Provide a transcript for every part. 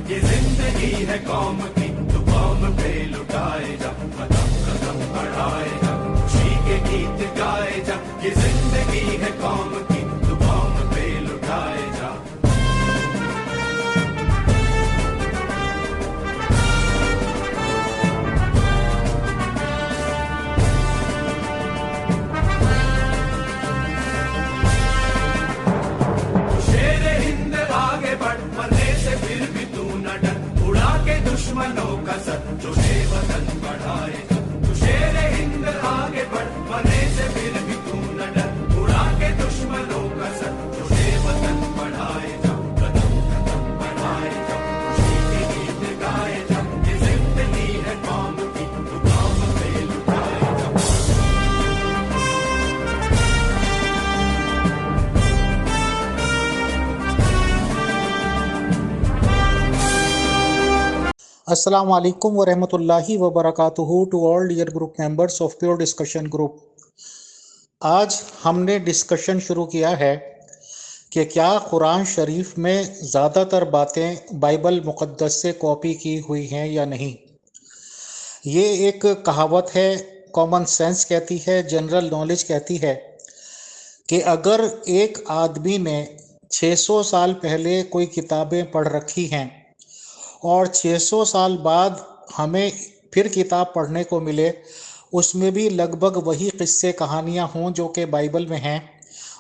ये जिंदगी है कौम की, तो कौम पे लुटाए जा, कदम कदम बढ़ाए जा, खुशी के गीत गाए जा। ये जिंदगी है कौम की, तो कौम पे लुटाए जा। शेरे हिंद आगे बढ़, मरने से फिर भी तू न डर, उड़ा के दुश्मनों का सर, जो वतन बढ़ाए जा। तू शेरे हिंद आगे बढ़, मरने से फिर भी तू न डर, उड़ा के दुश्मनों का सर, जो वतन बढ़ाए जा। कदम कदम बढ़ाए जा, खुशी के गीत गाए जा। ये जिंदगी है कौम की, तो कौम पे लुटाए जा। Assalamu alaikum wa rahmatullahi wa barakatuhu to all dear group members of Pure Discussion Group। आज हमने डिस्कशन शुरू किया है कि क्या कुरान शरीफ में ज़्यादातर बातें बाइबल मुक़द्दस से कॉपी की हुई हैं या नहीं। ये एक कहावत है, कॉमन सेंस कहती है, जनरल नॉलेज कहती है कि अगर एक आदमी ने 600 साल पहले कोई किताबें पढ़ रखी हैं और 600 साल बाद हमें फिर किताब पढ़ने को मिले, उसमें भी लगभग वही किस्से कहानियाँ हों जो कि बाइबल में हैं,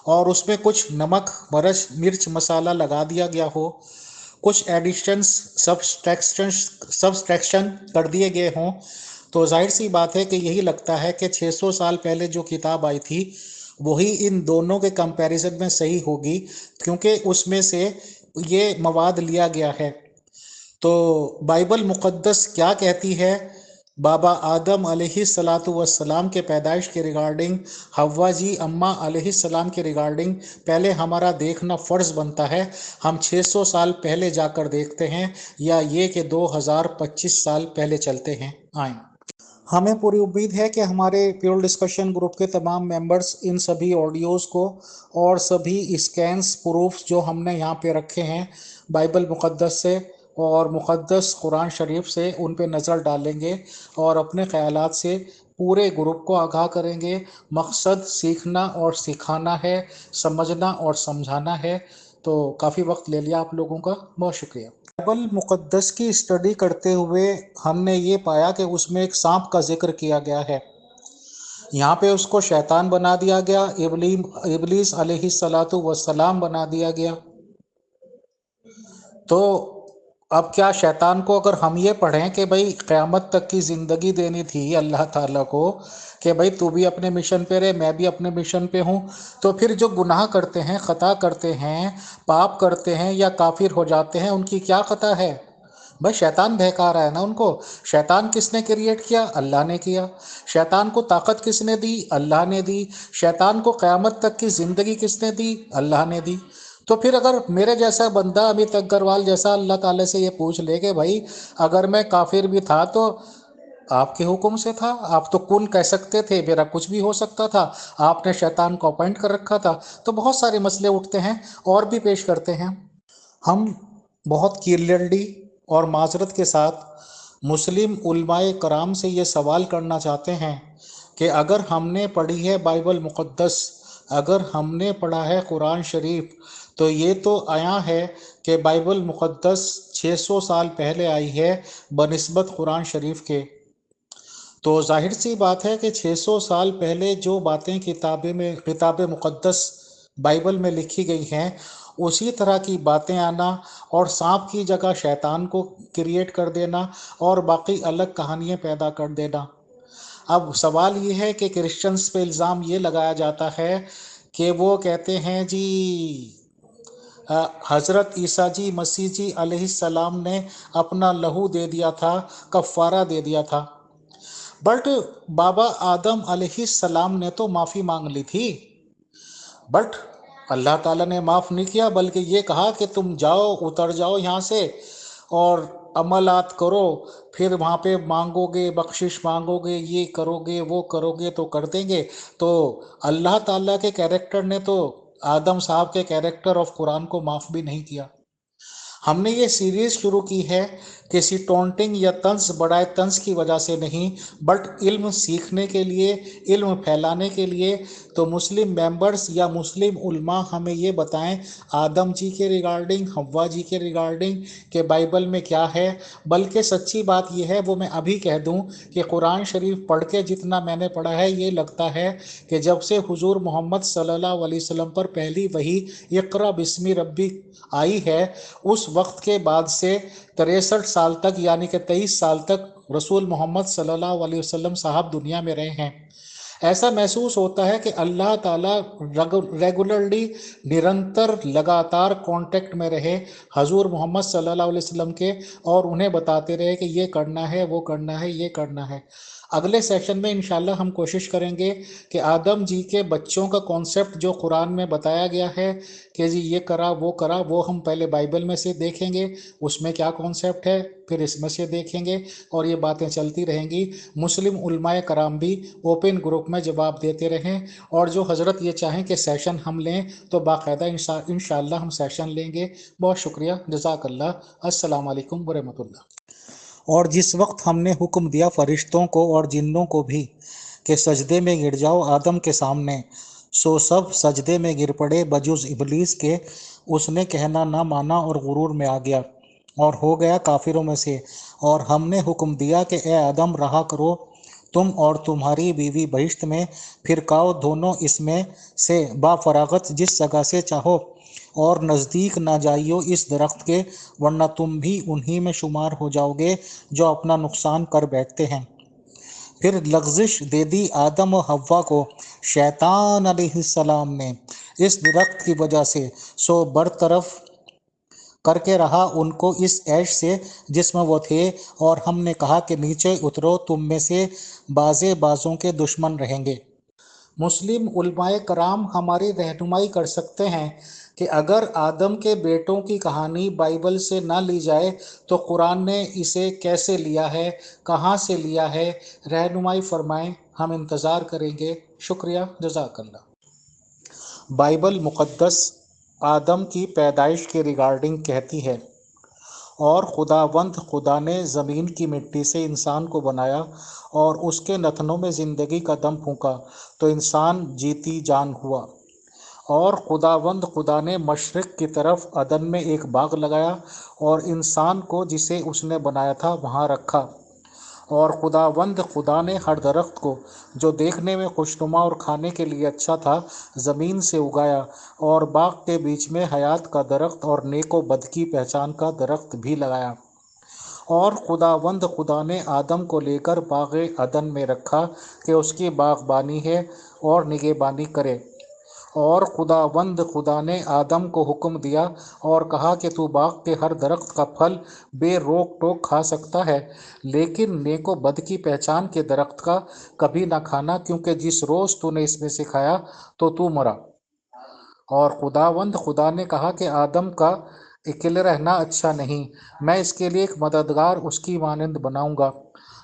और उसमें कुछ नमक मरच मिर्च मसाला लगा दिया गया हो, कुछ एडिशंस सब्सट्रैक्शन कर दिए गए हों, तो जाहिर सी बात है कि यही लगता है कि 600 साल पहले जो किताब आई थी वही इन दोनों के कंपैरिजन में सही होगी, क्योंकि उसमें से ये मवाद लिया गया है। तो बाइबल मुक़द्दस क्या कहती है बाबा आदम अलैहिस्सलातु वस्सलाम के पैदाइश के रिगार्डिंग, हव्वा जी अम्मा अलैहिस्सलाम के रिगार्डिंग, पहले हमारा देखना फ़र्ज़ बनता है। हम 600 साल पहले जाकर देखते हैं या ये कि 2025 साल पहले चलते हैं आएँ। हमें पूरी उम्मीद है कि हमारे प्योर डिस्कशन ग्रुप के तमाम मेंबर्स इन सभी ऑडियोज़ को और सभी स्कैन्स प्रूफ्स जो हमने यहाँ पे रखे हैं बाइबल मुक़द्दस से और मुक़द्दस कुरान शरीफ से, उन पे नज़र डालेंगे और अपने ख़यालात से पूरे ग्रुप को आगाह करेंगे। मकसद सीखना और सिखाना है, समझना और समझाना है। तो काफ़ी वक्त ले लिया आप लोगों का, बहुत शुक्रिया। बाइबल मुक़द्दस की स्टडी करते हुए हमने ये पाया कि उसमें एक सांप का जिक्र किया गया है। यहाँ पे उसको शैतान बना दिया गया, इब्लीस अलैहिस्सलातु वस्सलाम बना दिया गया। तो अब क्या शैतान को अगर हम ये पढ़ें कि भाई क़यामत तक की ज़िंदगी देनी थी अल्लाह ताला को, कि भाई तू भी अपने मिशन पे रहे, मैं भी अपने मिशन पे हूँ, तो फिर जो गुनाह करते हैं, ख़ता करते हैं, पाप करते हैं या काफिर हो जाते हैं, उनकी क्या ख़ता है? भाई शैतान बहका रहा है ना उनको। शैतान किसने क्रिएट किया? अल्लाह ने किया। शैतान को ताकत किसने दी? अल्लाह ने दी। शैतान को क़यामत तक की ज़िंदगी किसने दी? अल्लाह ने दी। तो फिर अगर मेरे जैसा बंदा अमित अग्रवाल जैसा अल्लाह ताला से ये पूछ ले कि भाई अगर मैं काफिर भी था तो आपके हुक्म से था, आप तो कुन कह सकते थे, मेरा कुछ भी हो सकता था, आपने शैतान को अपॉइंट कर रखा था, तो बहुत सारे मसले उठते हैं और भी पेश करते हैं। हम बहुत क्लियरली और माजरत के साथ मुस्लिम उलमाए कराम से ये सवाल करना चाहते हैं कि अगर हमने पढ़ी है बाइबल मुक़द्दस, अगर हमने पढ़ा है कुरान शरीफ, तो ये तो आया है कि बाइबल मुक़द्दस 600 साल पहले आई है बनिस्बत कुरान शरीफ के। तो जाहिर सी बात है कि 600 साल पहले जो बातें किताब मुक़द्दस बाइबल में लिखी गई हैं, उसी तरह की बातें आना और सांप की जगह शैतान को क्रिएट कर देना और बाकी अलग कहानियाँ पैदा कर देना। अब सवाल ये है कि क्रिश्चियंस पे इल्ज़ाम ये लगाया जाता है कि वो कहते हैं जी हज़रत ईसा जी मसीह जी अलैहिस्सलाम ने अपना लहू दे दिया था, कफ़ारा दे दिया था। बट बाबा आदम अलैहिस्सलाम ने तो माफ़ी मांग ली थी, बट अल्लाह ताला ने माफ़ नहीं किया, बल्कि ये कहा कि तुम जाओ, उतर जाओ यहाँ से और अमलात करो, फिर वहाँ पे मांगोगे, बख्शिश मांगोगे, ये करोगे वो करोगे तो कर देंगे। तो अल्लाह ताला के कैरेक्टर ने तो आदम साहब के कैरेक्टर ऑफ कुरान को माफ़ भी नहीं किया। हमने ये सीरीज शुरू की है किसी टोंटिंग या तंज बढ़ाए तंज की वजह से नहीं, बट इल्म सीखने के लिए, इल्म फैलाने के लिए। तो मुस्लिम मेंबर्स या मुस्लिम उल्मा हमें ये बताएं आदम जी के रिगार्डिंग, हव्वा जी के रिगार्डिंग कि बाइबल में क्या है। बल्कि सच्ची बात यह है, वो मैं अभी कह दूं कि कुरान शरीफ पढ़ के जितना मैंने पढ़ा है, ये लगता है कि जब से हुजूर मोहम्मद सल्लल्लाहु अलैहि वसल्लम पर पहली वही इक़रा बिस्मी रब्बी आई है, उस वक्त के बाद से 63 साल तक यानी कि 23 साल तक रसूल मोहम्मद सल्लल्लाहु अलैहि वसल्लम साहब दुनिया में रहे हैं। ऐसा महसूस होता है कि अल्लाह ताला रेगुलरली, निरंतर, लगातार कांटेक्ट में रहे हजूर मोहम्मद सल्लल्लाहु अलैहि वसल्लम के, और उन्हें बताते रहे कि ये करना है, वो करना है, ये करना है। अगले सेशन में इंशाल्लाह हम कोशिश करेंगे कि आदम जी के बच्चों का कॉन्सेप्ट जो कुरान में बताया गया है कि जी ये करा वो करा, वो हम पहले बाइबल में से देखेंगे उसमें क्या कॉन्सेप्ट है, फिर इसमें से देखेंगे, और ये बातें चलती रहेंगी। मुस्लिम उलमाए कराम भी ओपन ग्रुप में जवाब देते रहें, और जो हज़रत ये चाहें कि सेशन हम लें तो बाकायदा इंशाअल्लाह हम सेशन लेंगे। बहुत शुक्रिया, जज़ाकल्लाह। अस्सलाम वालेकुम वरहमतुल्लाह। और जिस वक्त हमने हुक्म दिया फरिश्तों को और जिन्नों को भी कि सजदे में गिर जाओ आदम के सामने, सो सब सजदे में गिर पड़े बजुज इबलीस के। उसने कहना ना माना और गुरूर में आ गया और हो गया काफिरों में से। और हमने हुक्म दिया कि ए आदम रहा करो तुम और तुम्हारी बीवी बहिश्त में, फिर खाओ दोनों इसमें से बाफरागत जिस जगह से चाहो, और नज़दीक ना जाइयो इस दरख्त के, वरना तुम भी उन्हीं में शुमार हो जाओगे जो अपना नुकसान कर बैठते हैं। फिर लग़ज़िश दे दी आदम और हव्वा को शैतान अलैहिस्सलाम ने इस दरख्त की वजह से, सो बरतरफ करके रहा उनको इस ऐश से जिसमें वो थे, और हमने कहा कि नीचे उतरो, तुम में से बाज़े बाज़ों के दुश्मन रहेंगे। मुस्लिम उलमाए कराम हमारी रहनुमाई कर सकते हैं कि अगर आदम के बेटों की कहानी बाइबल से ना ली जाए तो कुरान ने इसे कैसे लिया है, कहाँ से लिया है, रहनुमाई फरमाएं, हम इंतज़ार करेंगे। शुक्रिया, जज़ाकल्लाह। बाइबल मुक़द्दस आदम की पैदाइश के रिगार्डिंग कहती है, और खुदावंद खुदा ने ज़मीन की मिट्टी से इंसान को बनाया और उसके नथनों में ज़िंदगी का दम फूंका तो इंसान जीती जान हुआ। और खुदावंद खुदा ने मशरिक़ की तरफ अदन में एक बाग लगाया और इंसान को जिसे उसने बनाया था वहाँ रखा। और खुदावंद खुदा ने हर दरख्त को जो देखने में खुशनुमा और खाने के लिए अच्छा था ज़मीन से उगाया, और बाग के बीच में हयात का दरख्त और नेको बद की पहचान का दरख्त भी लगाया। और खुदावंद खुदा ने आदम को लेकर बाग अदन में रखा कि उसकी बागबानी है और निगहबानी करे। और खुदावंद खुदा ने आदम को हुक्म दिया और कहा कि तू बाग के हर दरख्त का फल बेरोक टोक खा सकता है, लेकिन नेको बद की पहचान के दरख्त का कभी ना खाना, क्योंकि जिस रोज़ तूने इसमें से खाया तो तू मरा। और खुदावंद खुदा ने कहा कि आदम का अकेले रहना अच्छा नहीं, मैं इसके लिए एक मददगार उसकी मानंद बनाऊंगा।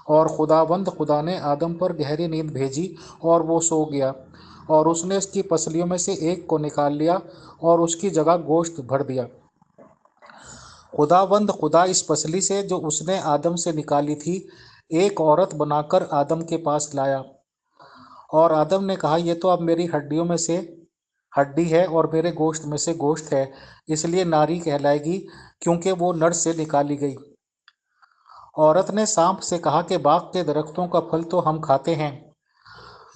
और खुदावंद खुदा ने आदम पर गहरी नींद भेजी और वो सो गया, और उसने उसकी पसलियों में से एक को निकाल लिया और उसकी जगह गोश्त भर दिया। खुदावंद खुदा इस पसली से जो उसने आदम से निकाली थी एक औरत बनाकर आदम के पास लाया। और आदम ने कहा, ये तो अब मेरी हड्डियों में से हड्डी है और मेरे गोश्त में से गोश्त है, इसलिए नारी कहलाएगी क्योंकि वो नर से निकाली गई। औरत ने सांप से कहा कि बाग के दरख्तों का फल तो हम खाते हैं,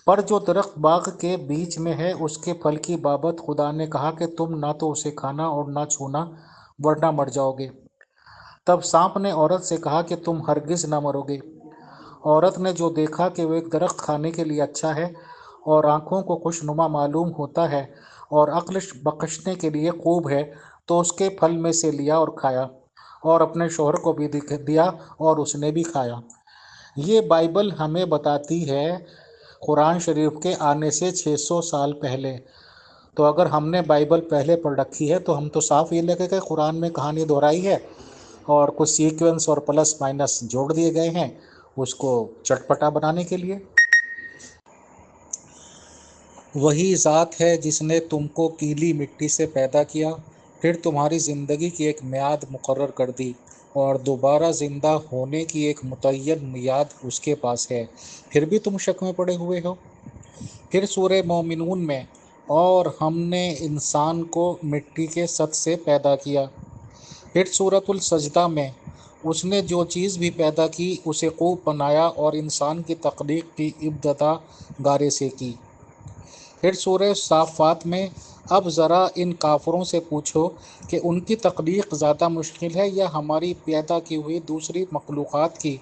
पर जो दरख्त बाग के बीच में है उसके फल की बाबत खुदा ने कहा कि तुम ना तो उसे खाना और ना छूना, वरना मर जाओगे। तब सांप ने औरत से कहा कि तुम हरगिज ना मरोगे। औरत ने जो देखा कि वो एक दरख्त खाने के लिए अच्छा है और आंखों को खुशनुमा मालूम होता है और अक्ल बख्शने के लिए खूब है, तो उसके फल में से लिया और खाया, और अपने शौहर को भी दिया और उसने भी खाया। ये बाइबल हमें बताती है कुरान शरीफ के आने से 600 साल पहले। तो अगर हमने बाइबल पहले पढ़ रखी है तो हम तो साफ ये लगे कि कुरान में कहानी दोहराई है और कुछ सीक्वेंस और प्लस माइनस जोड़ दिए गए हैं उसको चटपटा बनाने के लिए। वही ज़ात है जिसने तुमको गीली मिट्टी से पैदा किया, फिर तुम्हारी ज़िंदगी की एक मियाद मुकर्रर कर दी और दोबारा ज़िंदा होने की एक मुतय्यन मियाद उसके पास है, फिर भी तुम शक में पड़े हुए हो। फिर सूरह मोमिनून में, और हमने इंसान को मिट्टी के सत से पैदा किया। फिर सूरतुल सजदा में, उसने जो चीज़ भी पैदा की उसे खूब बनाया और इंसान की तख्लीक की इब्तदा गारे से की। फिर सूरह साफ़ात में, अब ज़रा इन काफरों से पूछो कि उनकी तख्लीक ज़्यादा मुश्किल है या हमारी पैदा की हुई दूसरी मखलूक़ात की,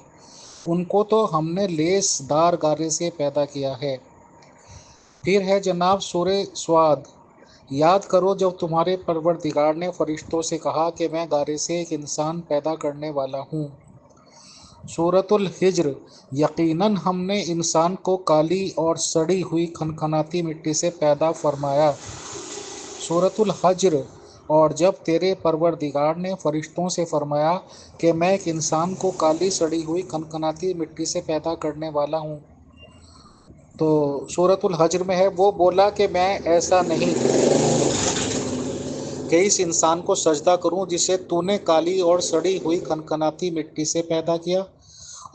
उनको तो हमने लेसदार गारे से पैदा किया है। फिर है जनाब सूरह स्वाद, याद करो जब तुम्हारे परवरदिगार ने फरिश्तों से कहा कि मैं गारे से एक इंसान पैदा करने वाला हूँ। सूरतुल हिज्र, यकीनन हमने इंसान को काली और सड़ी हुई खनखनाती मिट्टी से पैदा फरमाया। सूरतुल हज्र, और जब तेरे परवरदिगार ने फरिश्तों से फरमाया कि मैं एक इंसान को काली सड़ी हुई खनखनाती मिट्टी से पैदा करने वाला हूँ, तो सूरतुल हज्र में है, वो बोला कि मैं ऐसा नहीं कि इस इंसान को सजदा करूं जिसे तूने काली और सड़ी हुई खनखनाती मिट्टी से पैदा किया।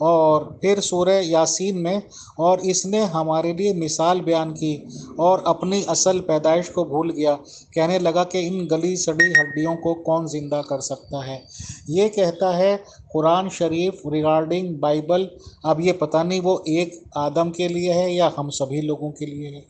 और फिर सूरह यासीन में, और इसने हमारे लिए मिसाल बयान की और अपनी असल पैदाइश को भूल गया, कहने लगा कि इन गली सड़ी हड्डियों को कौन जिंदा कर सकता है। ये कहता है कुरान शरीफ रिगार्डिंग बाइबल। अब ये पता नहीं वो एक आदम के लिए है या हम सभी लोगों के लिए है।